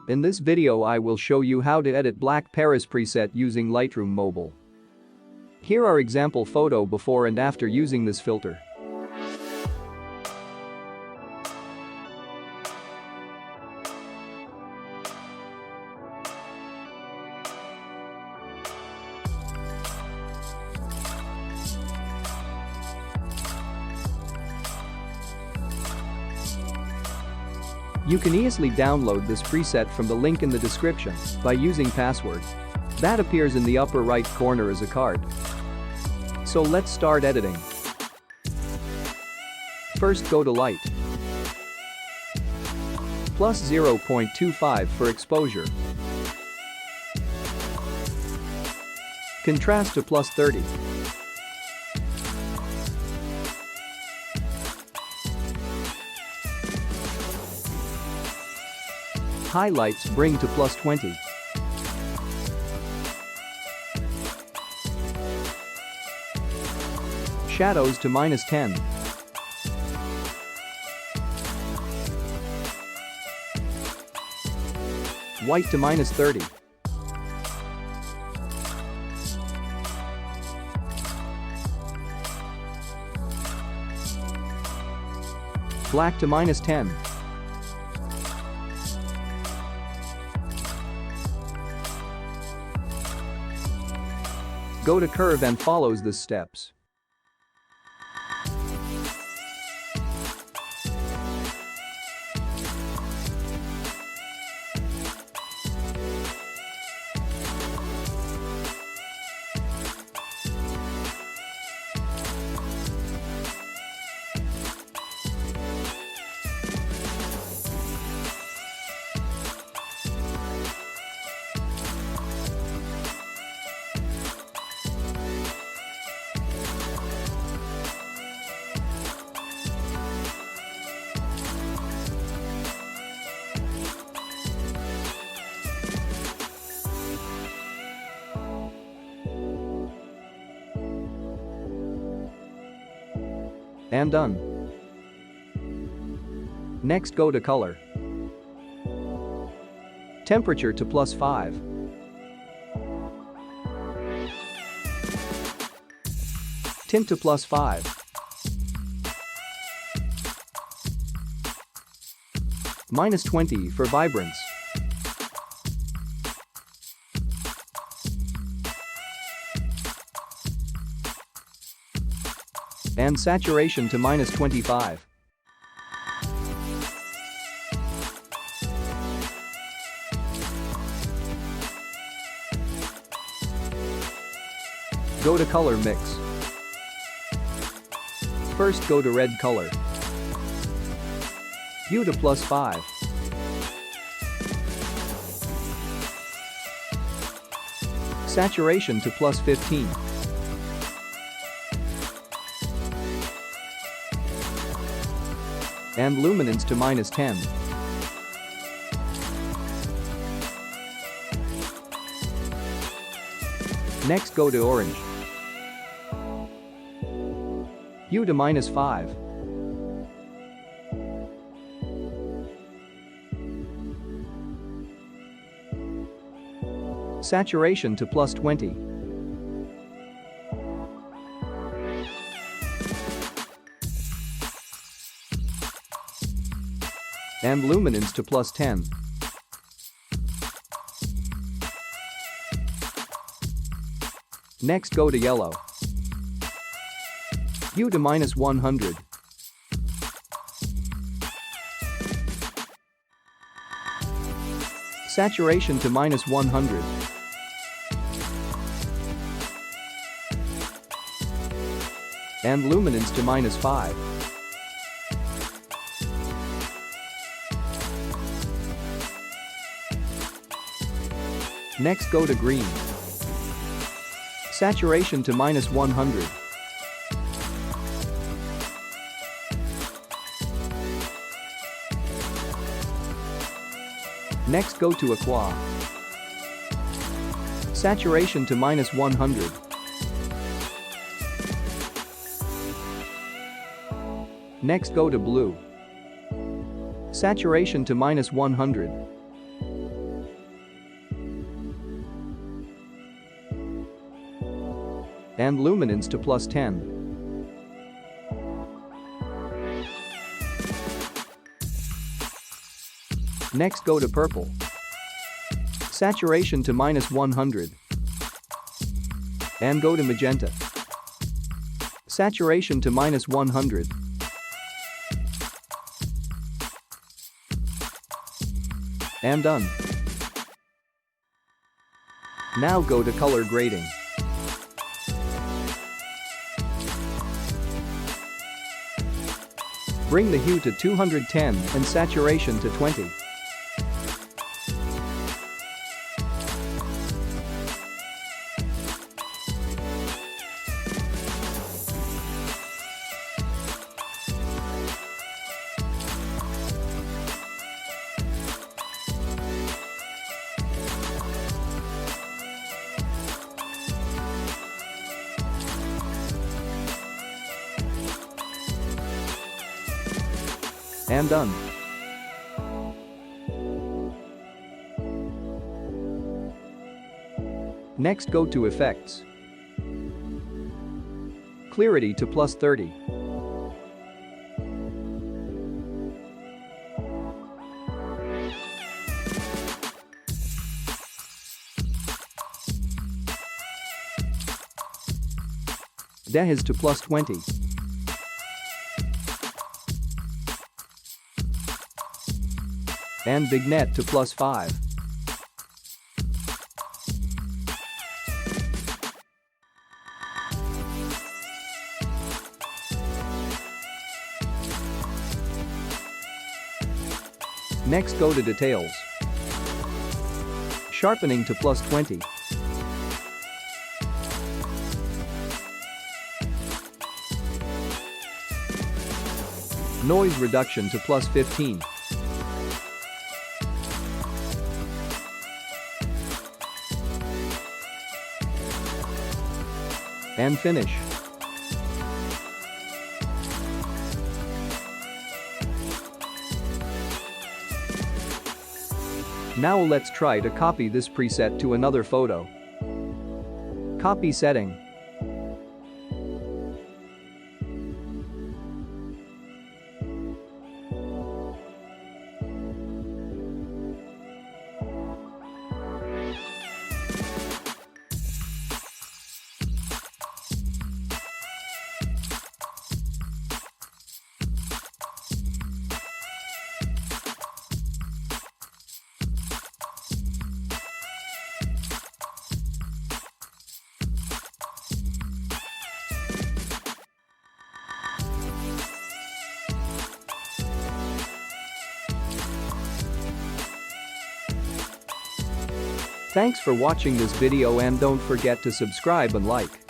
In this video I will show you how to edit Blvck Paris preset using Lightroom Mobile. Here are example photo before and after using this filter. You can easily download this preset from the link in the description by using password that appears in the upper right corner as a card. So let's start editing. First go to Light. Plus 0.25 for exposure. Contrast to plus 30. Highlights bring to plus 20. Shadows to minus 10. White to minus 30. Black to minus 10. Go to curve and follows the steps. And done. Next go to color. Temperature to plus 5. Tint to plus 5. Minus 20 for vibrance. And saturation to minus 25. Go to color mix. First go to red color. Hue to plus 5. Saturation to plus 15. And luminance to minus 10. Next go to orange. Hue to minus 5. Saturation to plus 20. And luminance to plus 10. Next go to yellow. Hue to minus 100. Saturation to minus 100. And luminance to minus 5. Next go to green. Saturation to minus 100. Next go to aqua. Saturation to minus 100. Next go to blue. Saturation to minus 100. and luminance to +10. Next go to purple. Saturation to -100. And go to magenta. Saturation to -100. And done. Now go to color grading. Bring the hue to 210 and saturation to 20. And done. Next go to effects. Clarity to +30. Dehiz to +20. And vignette to +5. Next go to details. Sharpening to +20. Noise reduction to +15. And finish. Now let's try to copy this preset to another photo. Copy setting. Thanks for watching this video and don't forget to subscribe and like.